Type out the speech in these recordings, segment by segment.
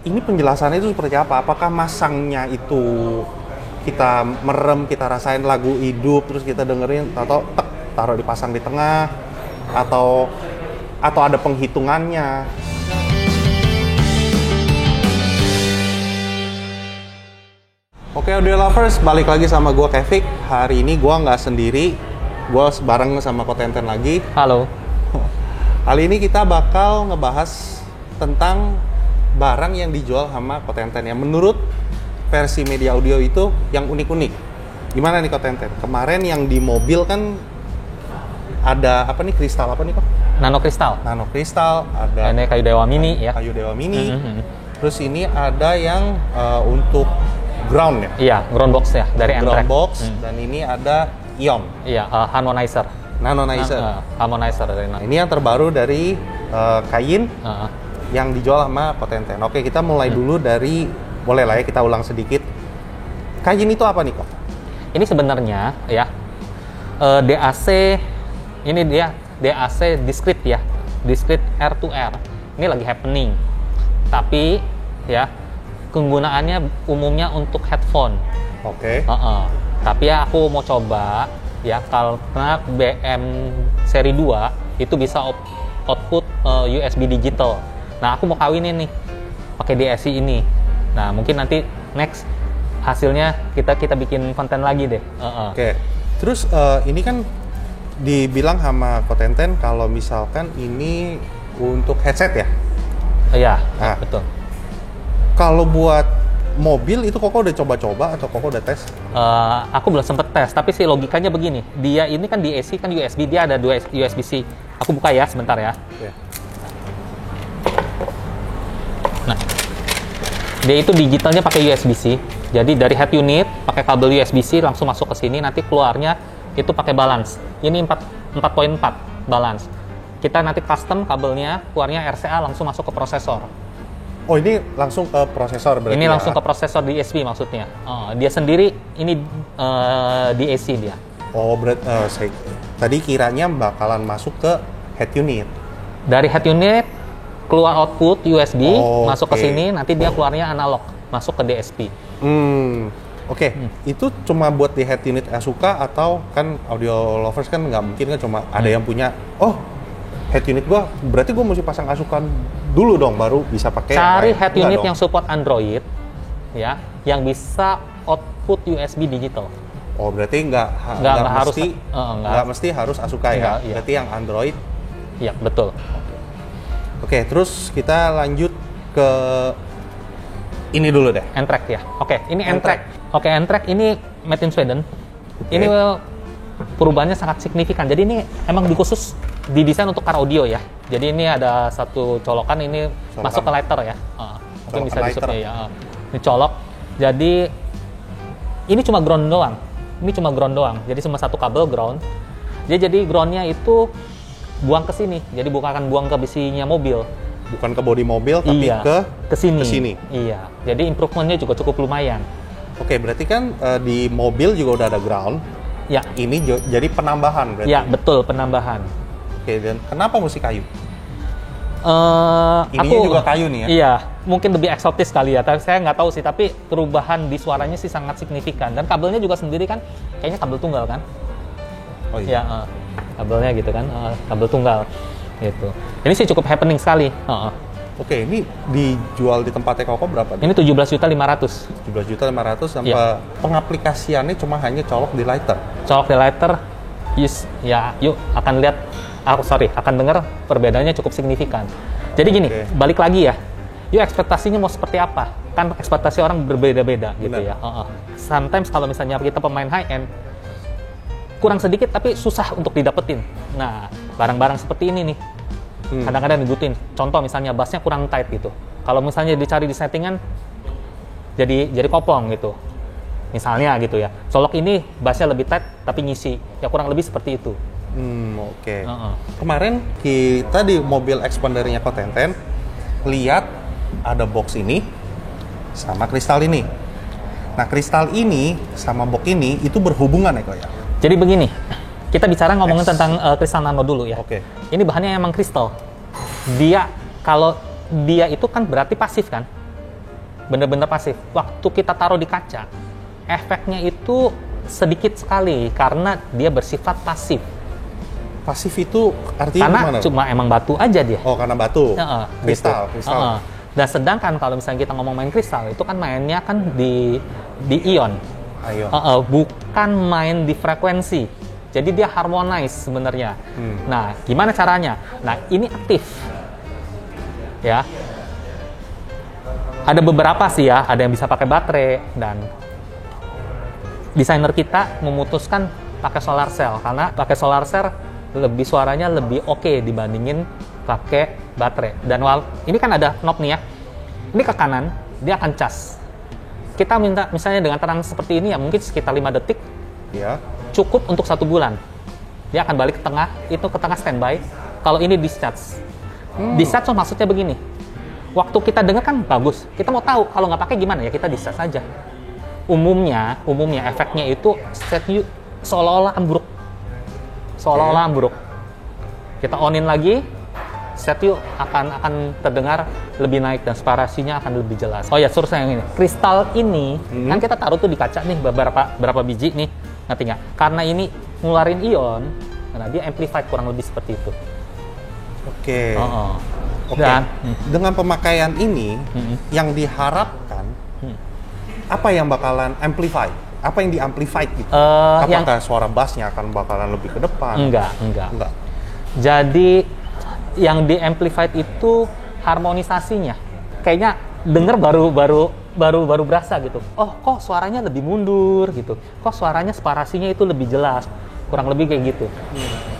ini penjelasannya itu seperti apa? Apakah masangnya itu kita merem, kita rasain lagu hidup, terus kita dengerin, atau taruh dipasang di tengah, atau ada penghitungannya? Oke, audio lovers, balik lagi sama gue Kevik. Hari ini gue nggak sendiri, gue bareng sama Kotenten lagi. Halo. Kali ini kita bakal ngebahas tentang barang yang dijual sama Kotenten yang menurut versi media audio itu yang unik-unik. Gimana nih Kotenten? Kemarin yang di mobil kan ada apa nih, kristal apa nih kok? Nano kristal. Nano kristal, ada Ini kayu dewa mini ya. kayu dewa mini. Terus ini ada yang untuk ground ya? Iya, ground box ya dari Ground Entrek. box, dan ini ada ion. Iya, harmonizer. Nanonizer. Harmonizer dari Nah, ini yang terbaru dari Kayin yang dijual sama Kotenten. Oke, kita mulai dulu dari, boleh lah ya kita ulang sedikit. Kayin itu apa nih kok? Ini sebenarnya ya DAC, ini dia DAC discrete ya, discrete air to air. Ini lagi happening. Tapi ya penggunaannya umumnya untuk headphone. Oke. Tapi ya aku mau coba ya, karena BM seri 2 itu bisa output USB digital. Nah, aku mau kawinin nih pakai DSI ini. Nah, mungkin nanti next hasilnya kita bikin konten lagi deh. Oke. Terus ini kan dibilang sama Kotenten kalau misalkan ini untuk headset ya? Iya, Nah, betul. kalau buat mobil itu Koko udah coba-coba atau Koko udah tes? Aku belum sempet tes, tapi sih logikanya begini. Dia ini kan DAC kan USB, dia ada dua USB-C. Aku buka ya, sebentar ya. Oke. Nah, dia itu digitalnya pakai USB-C. Jadi dari head unit pakai kabel USB-C langsung masuk ke sini, nanti keluarnya itu pakai balance. Ini 4.4 balance. Kita nanti custom kabelnya, keluarnya RCA langsung masuk ke prosesor. Oh, ini langsung ke prosesor berarti? Ini ya? langsung ke prosesor DSP maksudnya. Dia sendiri ini DAC dia. Oh, berarti tadi kiranya bakalan masuk ke head unit. Dari head unit keluar output USB, masuk ke Oke. sini, nanti dia keluarnya analog, masuk ke DSP. Oke. Itu cuma buat di head unit Asuka, atau kan audio lovers kan nggak mungkin kan cuma ada yang punya, oh head unit gua, berarti gua mesti pasang Asuka dulu dong baru bisa pakai. Cari head Enggak unit dong. yang support Android, ya, yang bisa output USB digital. Oh, berarti nggak harus, mesti harus Asuka ya? Enggak, iya. Berarti yang Android. Iya, betul. Oke, terus kita lanjut ke ini dulu deh. Entrek ya. Oke, ini Entrek. Entrek. Oke, Entrek ini made in Sweden. Oke. Ini perubahannya sangat signifikan. Jadi ini emang dikhusus didesain untuk car audio ya. Jadi ini ada satu colokan, ini masuk ke lighter ya. Mungkin Colokan bisa lighter. disebutnya ya. Ini colok. Jadi ini cuma ground doang. Ini cuma ground doang. Jadi cuma satu kabel ground. Jadi groundnya itu buang ke sini. Jadi bukan buang ke besinya mobil. Bukan ke bodi mobil, tapi Iya, ke sini. sini. Iya. Jadi improvementnya juga cukup lumayan. Oke, berarti kan di mobil juga udah ada ground. Ya. Ini jadi penambahan berarti. Ya, betul, penambahan. Oke, dan kenapa mesti kayu? Ininya Aku juga kayu nih ya? Iya, mungkin lebih eksotis kali ya. Tapi saya nggak tahu sih. Tapi perubahan di suaranya sih sangat signifikan. Dan kabelnya juga sendiri kan, kayaknya kabel tunggal kan? Oh iya. Ya, kabelnya gitu kan, kabel tunggal. Gitu. Ini sih cukup happening sekali. Oke, ini dijual di tempatnya Koko berapa? Ini 17.500.000. 17.500 sampai Iya. pengaplikasiannya cuma hanya colok di lighter. Colok di lighter, ya, yuk akan lihat. Akan dengar perbedaannya cukup signifikan. Jadi gini, Oke. balik lagi ya. Yuk ekspektasinya mau seperti apa? Kan ekspektasi orang berbeda-beda gitu Benar. ya. Sometimes kalau misalnya kita pemain high end, kurang sedikit tapi susah untuk didapetin. Nah, barang-barang seperti ini nih, kadang-kadang dibutuhin. Contoh misalnya bassnya kurang tight gitu. Kalau misalnya dicari di settingan, jadi kopong gitu. Misalnya gitu ya. Colok ini bassnya lebih tight tapi ngisi. Ya kurang lebih seperti itu. Oke. Kemarin kita di mobil expandernya Kotenten lihat ada box ini sama kristal ini. Nah, kristal ini sama box ini itu berhubungan ya kok ya? Jadi begini, kita bicara ngomongin tentang kristal nano dulu ya. Oke. Ini bahannya emang kristal. Kalau dia itu kan berarti pasif kan? bener-bener pasif. Waktu kita taruh di kaca, efeknya itu sedikit sekali karena dia bersifat pasif. Pasif itu artinya Karena gimana? cuma emang batu aja dia. Oh, karena batu. Kristal. Kristal. Dan sedangkan kalau misalnya kita ngomong main kristal, itu kan mainnya kan di ion. Ayo. Bukan main di frekuensi. Jadi dia harmonize sebenarnya. Nah, gimana caranya? Nah, ini aktif. Ya. Ada beberapa sih ya, ada yang bisa pakai baterai, dan desainer kita memutuskan pakai solar cell karena pakai solar cell suaranya lebih oke dibandingin pakai baterai. Dan ini kan ada knob nih ya. Ini ke kanan, dia akan cas. Kita minta misalnya dengan terang seperti ini ya mungkin sekitar 5 detik. Ya. Cukup untuk 1 bulan. Dia akan balik ke tengah, itu ke tengah standby. Kalau ini discharge. Discharge maksudnya begini. Waktu kita dengar kan bagus. Kita mau tahu kalau nggak pakai gimana ya kita discharge aja. Umumnya efeknya itu seolah-olah ambruk. Seolah-olah ambruk. Kita onin lagi, stereo akan terdengar lebih naik dan sparasinya akan lebih jelas. Oh ya, suruh saya yang ini. Kristal ini kan kita taruh tuh di kaca nih berapa biji nih, ngerti nggak? Karena ini ngeluarin ion, karena dia amplified kurang lebih seperti itu. Oke. Oke. Dan dengan pemakaian ini yang diharapkan apa yang bakalan amplify? Apa yang di-amplified gitu? Apakah suara bassnya akan bakalan lebih ke depan? Enggak. Jadi yang di-amplified itu harmonisasinya. Kayaknya denger baru berasa gitu. Oh, kok suaranya lebih mundur gitu. Kok suaranya sparasinya itu lebih jelas. Kurang lebih kayak gitu.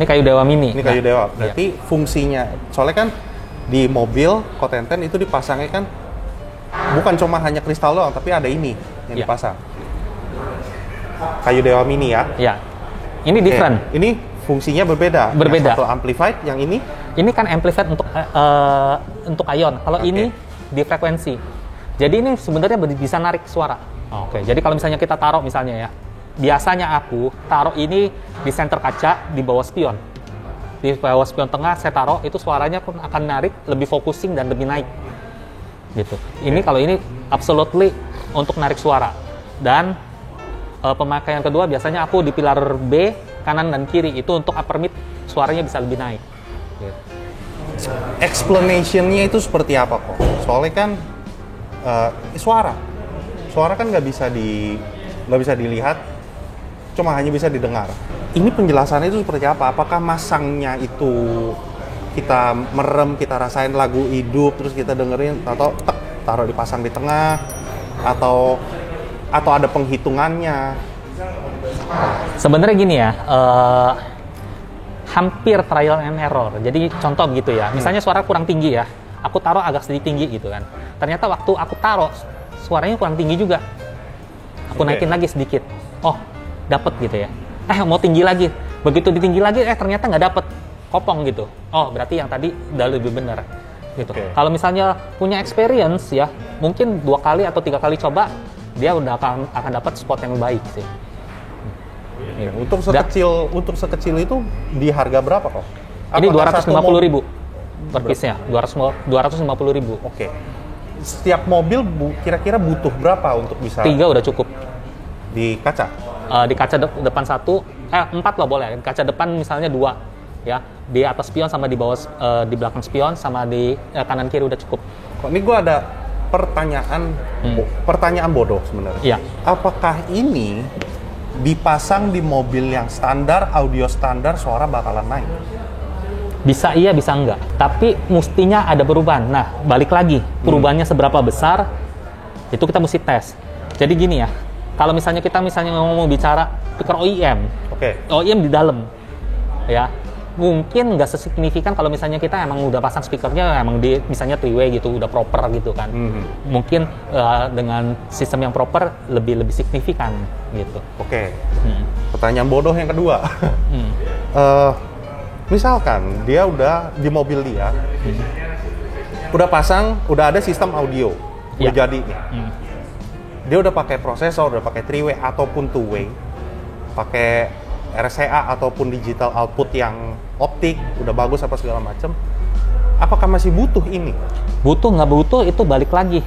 Ini kayu Dewa Mini. Ini kayu Dewa. Berarti fungsinya, soalnya kan di mobil Kotenten itu dipasangnya kan bukan cuma hanya kristal doang, tapi ada ini yang dipasang. Kayu Dewa Mini ya? Ya. Ini different. Ini fungsinya berbeda. Berbeda. Yang satu amplified, yang ini? Ini kan amplified untuk ion. Kalau ini di frekuensi. Jadi ini sebenarnya bisa narik suara. Oke. Jadi kalau misalnya kita taruh misalnya ya, biasanya aku taruh ini di center kaca di bawah spion. Di bawah spion tengah saya taruh, itu suaranya pun akan narik, lebih focusing dan lebih naik. Gitu. Ini kalau ini absolutely untuk narik suara. Dan pemakaian kedua biasanya aku di pilar B kanan dan kiri itu untuk upper mid suaranya bisa lebih naik. Gitu. Explanation-nya itu seperti apa kok? Soalnya kan suara kan nggak bisa dilihat, cuma hanya bisa didengar. Ini penjelasannya itu seperti apa? Apakah masangnya itu kita merem, kita rasain lagu hidup, terus kita dengerin, atau taruh dipasang di tengah, atau ada penghitungannya? Sebenarnya gini ya, hampir trial and error. Jadi contoh begitu ya, misalnya suara kurang tinggi ya, aku taruh agak sedikit tinggi gitu kan. Ternyata waktu aku taruh, suaranya kurang tinggi juga. Aku naikin lagi sedikit, oh dapet gitu ya. Mau tinggi lagi, begitu ditinggi lagi, ternyata nggak dapet, kopong gitu. Oh berarti yang tadi udah lebih benar. Gitu. Kalau misalnya punya experience ya, mungkin 2 kali atau 3 kali coba, dia udah akan dapat spot yang baik sih. Ya, untuk sekecil itu di harga berapa kok? Ini 250.000 per piece-nya, 250.000. Oke. Setiap mobil kira-kira butuh berapa untuk bisa? 3 udah cukup. Di kaca? Di kaca depan 4 lah boleh. Kaca depan misalnya 2, ya. Di atas spion sama di bawah, di belakang spion sama di kanan kiri udah cukup. Kok ini gue ada pertanyaan bodoh sebenarnya. Iya. Apakah ini dipasang di mobil yang standar, audio standar, suara bakalan naik? Bisa iya, bisa enggak. Tapi mestinya ada perubahan. Nah, balik lagi. Perubahannya seberapa besar, itu kita mesti tes. Jadi gini ya, kalau misalnya kita ngomong bicara speaker OEM, OEM di dalam, ya mungkin nggak sesignifikan kalau misalnya kita emang udah pasang speakernya emang di misalnya 3-way gitu, udah proper gitu kan. Mungkin dengan sistem yang proper lebih signifikan gitu. Pertanyaan bodoh yang kedua. Misalkan dia udah di mobil dia, udah pasang, udah ada sistem audio, udah jadi nih. Dia udah pakai prosesor, udah pakai 3-way ataupun 2-way, pakai RCA ataupun digital output yang optik, udah bagus apa segala macam. Apakah masih butuh ini? Butuh nggak butuh itu balik lagi.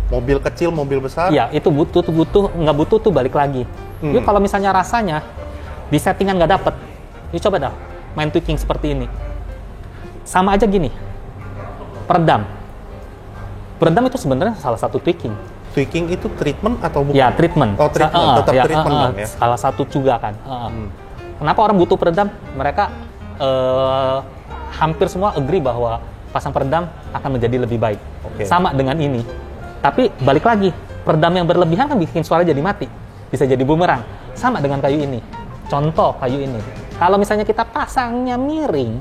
Mobil kecil, mobil besar. Iya, itu butuh, nggak butuh tuh balik lagi. Jadi kalau misalnya rasanya di settingan nggak dapet, ini coba dah main tweaking seperti ini. Sama aja gini, peredam. Peredam itu sebenarnya salah satu tweaking. Tweaking itu treatment atau bukan? Ya, treatment. Oh, treatment. Tetap treatment dong ya. Salah satu juga kan. Kenapa orang butuh peredam? Mereka hampir semua agree bahwa pasang peredam akan menjadi lebih baik. Sama dengan ini. Tapi balik lagi, peredam yang berlebihan kan bikin suara jadi mati. Bisa jadi bumerang. Sama dengan kayu ini. Contoh kayu ini. Kalau misalnya kita pasangnya miring,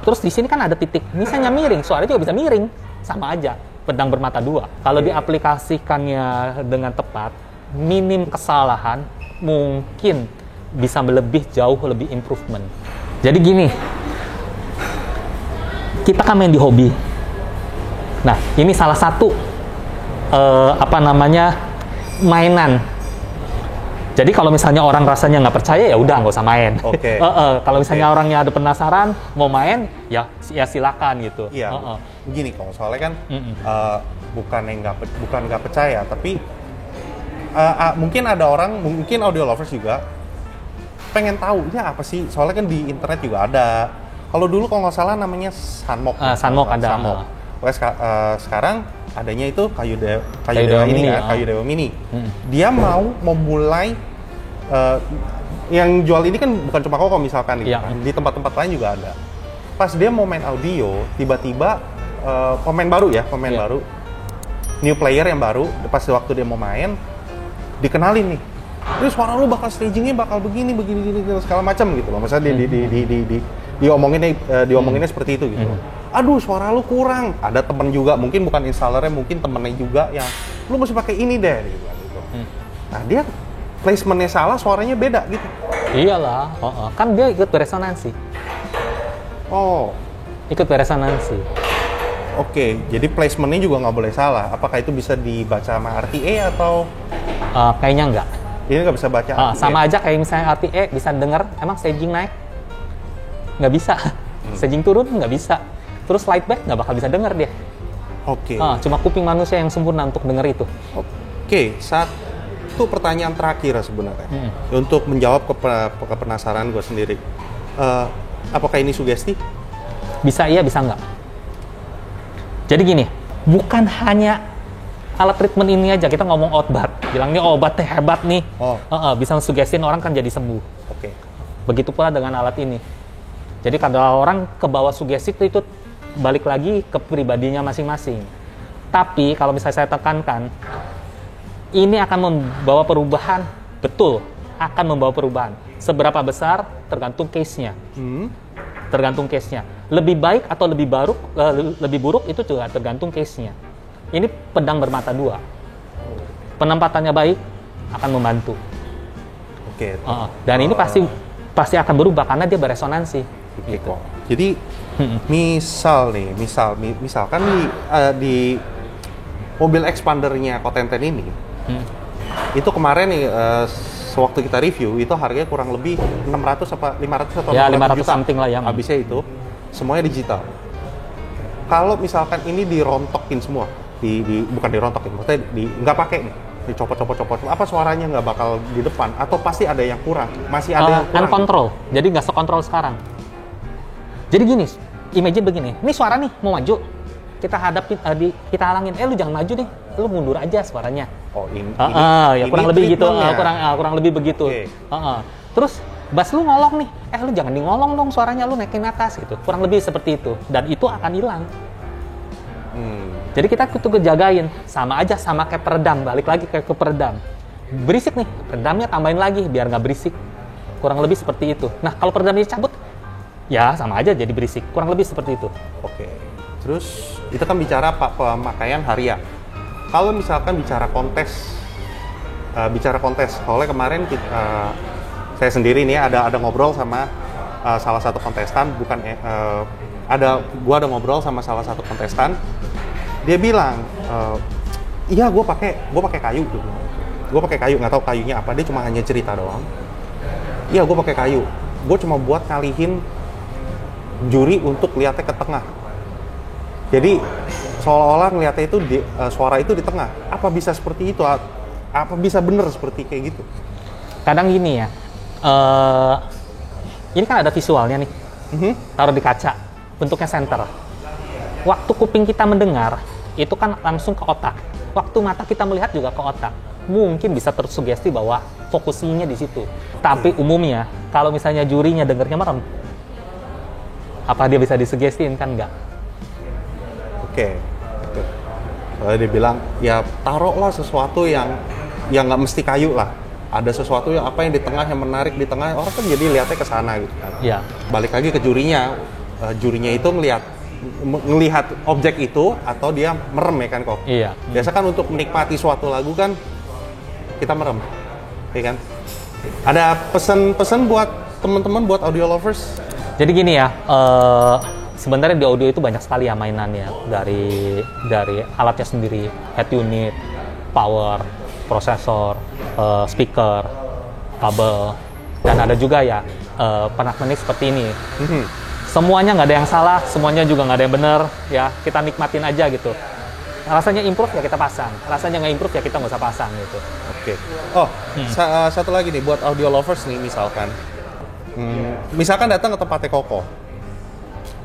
terus di sini kan ada titik. Misalnya miring, suaranya juga bisa miring. Sama aja, pedang bermata dua. Kalau diaplikasikannya dengan tepat, minim kesalahan, mungkin bisa jauh lebih improvement. Jadi gini, kita kan main di hobi. Nah, ini salah satu mainan. Jadi kalau misalnya orang rasanya nggak percaya, ya udah nggak usah main. Kalau misalnya orangnya ada penasaran mau main, ya silakan gitu. Iya. Begini kok, soalnya kan bukan nggak percaya, tapi mungkin ada orang, mungkin audio lovers juga pengen tahu ini apa sih. Soalnya kan di internet juga ada. Kalau dulu kalau nggak salah namanya Sunmock. Sunmock ada. Sekarang adanya itu kayu dewa mini kan, kayu dewa mini. Dia mau memulai yang jual ini kan bukan cuma Koko misalkan gitu kan. Di tempat-tempat lain juga ada. Pas dia mau main audio, tiba-tiba pemain baru, new player yang baru, pas waktu dia mau main dikenalin nih. Terus suara lu bakal stagingnya bakal begini segala macam gitu loh. Maksudnya diomonginnya seperti itu gitu. Aduh, suara lu kurang. Ada temen juga, mungkin bukan installernya, mungkin temennya juga yang lu mesti pakai ini deh gitu. Nah, dia placementnya salah, suaranya beda gitu. Iyalah, kan dia ikut beresonansi. Ikut beresonansi. Oke, jadi placementnya juga nggak boleh salah. Apakah itu bisa dibaca sama RTA atau? Kayaknya enggak. Ini nggak bisa baca RTA? Sama aja kayak misalnya RTA bisa denger, emang staging naik? Nggak bisa. Staging turun nggak bisa. Terus slide back nggak bakal bisa denger dia. Cuma kuping manusia yang sempurna untuk denger itu. Satu pertanyaan terakhir sebenarnya. Untuk menjawab kepenasaran gue sendiri. Apakah ini sugesti? Bisa iya, bisa nggak. Jadi gini, bukan hanya alat treatment ini aja, kita ngomong obat. Bilangnya obat teh hebat nih. Bisa mensugestin orang kan jadi sembuh. Begitu pula dengan alat ini. Jadi kalau orang kebawa sugesti itu balik lagi ke pribadinya masing-masing. Tapi kalau misalnya saya tekankan, ini akan membawa perubahan, betul, akan membawa perubahan. Seberapa besar tergantung case-nya. Tergantung case-nya. Lebih baik atau lebih buruk itu juga tergantung case-nya. Ini pedang bermata dua. Penempatannya baik akan membantu. Dan ini pasti akan berubah karena dia beresonansi. Gitu. Jadi misalkan di mobil expandernya Kotenten ini, itu kemarin nih sewaktu kita review itu harganya kurang lebih 600 apa 500 atau 500 juta. Something lah yang habisnya itu semuanya digital. Kalau misalkan ini dirontokin semua, bukan dirontokin, maksudnya nggak pakai nih, dicopot-copot, apa suaranya nggak bakal di depan atau pasti ada yang kurang? Masih ada yang kurang? Uncontrol, jadi nggak sekontrol sekarang. Jadi gini, imagine begini, ini suara nih mau maju, kita hadapin, kita halangin, lu jangan maju deh, lu mundur aja suaranya. Ya kurang lebih gitu, kurang lebih begitu. Terus bass lu ngolong nih, lu jangan di ngolong dong suaranya, lu naikin atas gitu. Kurang lebih seperti itu, dan itu akan hilang. Jadi kita tuh kejagain, sama aja sama kayak peredam, balik lagi kayak ke peredam. Berisik nih, peredamnya tambahin lagi biar nggak berisik. Kurang lebih seperti itu. Nah kalau peredamnya dicabut, ya sama aja jadi berisik, kurang lebih seperti itu. Terus itu kan bicara pemakaian harian. Kalau misalkan bicara kontes, soalnya kemarin saya sendiri nih ada ngobrol sama salah satu kontestan, gua ada ngobrol sama salah satu kontestan. Dia bilang, iya gue pakai kayu gitu. Gue pakai kayu, nggak tahu kayunya apa, dia cuma hanya cerita doang. Iya gue pakai kayu, gue cuma buat ngalihin juri untuk lihatnya ke tengah. Jadi seolah-olah ngeliatnya itu suara itu di tengah. Apa bisa seperti itu? Apa bisa bener seperti kayak gitu? Kadang gini ya, ini kan ada visualnya nih, taruh di kaca, bentuknya center. Waktu kuping kita mendengar, itu kan langsung ke otak. Waktu mata kita melihat juga ke otak. Mungkin bisa tersugesti bahwa fokusnya di situ. Tapi umumnya, kalau misalnya jurinya dengernya merem, apa dia bisa disugestiin? Kan enggak. Oke. Soalnya dia bilang, ya taruhlah sesuatu yang nggak mesti kayu lah. Ada sesuatu yang apa yang di tengah, yang menarik di tengah, orang kan jadi lihatnya ke sana gitu kan. Iya. Balik lagi ke jurinya. Jurinya itu ngelihat objek itu atau dia merem ya kan kok. Iya. Biasa kan untuk menikmati suatu lagu kan kita merem. Ya kan? Ada pesan-pesan buat teman-teman, buat audio lovers? Jadi gini ya, sebenarnya di audio itu banyak sekali ya mainannya, dari alatnya sendiri, head unit, power, prosesor, speaker, kabel, dan ada juga ya pernak-pernik seperti ini. Semuanya nggak ada yang salah, semuanya juga nggak ada yang benar, ya kita nikmatin aja gitu. Rasanya improve ya kita pasang, rasanya nggak improve ya kita nggak usah pasang gitu. Oke. Oh, satu lagi nih buat audio lovers nih misalkan. Misalkan datang ke tempatnya Koko.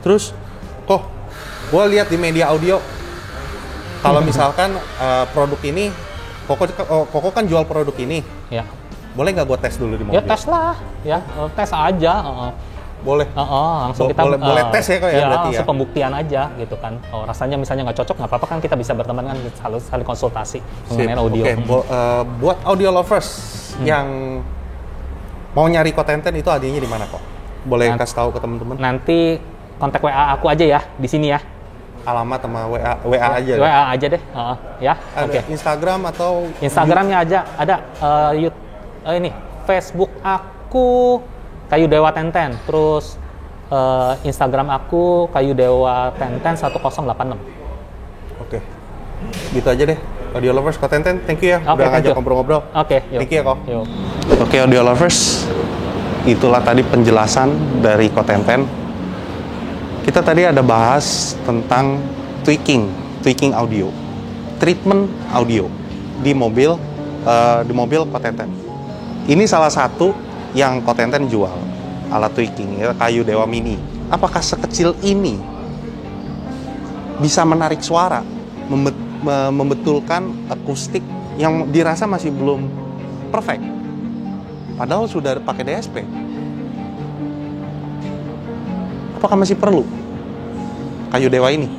Terus, kok gue lihat di media audio kalau misalkan produk ini Koko kan jual produk ini. Ya. Boleh nggak gue tes dulu di mobil? Ya tes lah, ya tes aja. Boleh. Langsung kita boleh tes ya kok ya, berarti ya. Pembuktian aja gitu kan. Oh, rasanya misalnya nggak cocok nggak apa-apa kan kita bisa berteman kan saling konsultasi mengenai audio. Oke. Buat audio lovers yang mau nyari Kotenten itu adanya di mana kok? Boleh kasih tahu ke teman-teman? Nanti kontak WA aku aja ya di sini ya. Alamat sama WA aja. WA aja deh. Ya. Oke. Instagram atau Instagramnya aja ada ini Facebook aku Kayu Dewa Tenten, terus Instagram aku Kayu Dewa Tenten 1086. Oke. Gitu aja deh. Audio lovers Kotenten, thank you ya udah ngajak ngobrol-ngobrol. Oke, thank you ya kok. Yuk. Oke audio lovers, itulah tadi penjelasan dari Kotenten. Kita tadi ada bahas tentang tweaking audio, treatment audio di mobil Kotenten. Ini salah satu yang Kotenten jual, alat tweaking ya, Kayu Dewa Mini. Apakah sekecil ini bisa menarik suara, membetulkan akustik yang dirasa masih belum perfect, padahal sudah pakai DSP? Apakah masih perlu Kayu Dewa ini?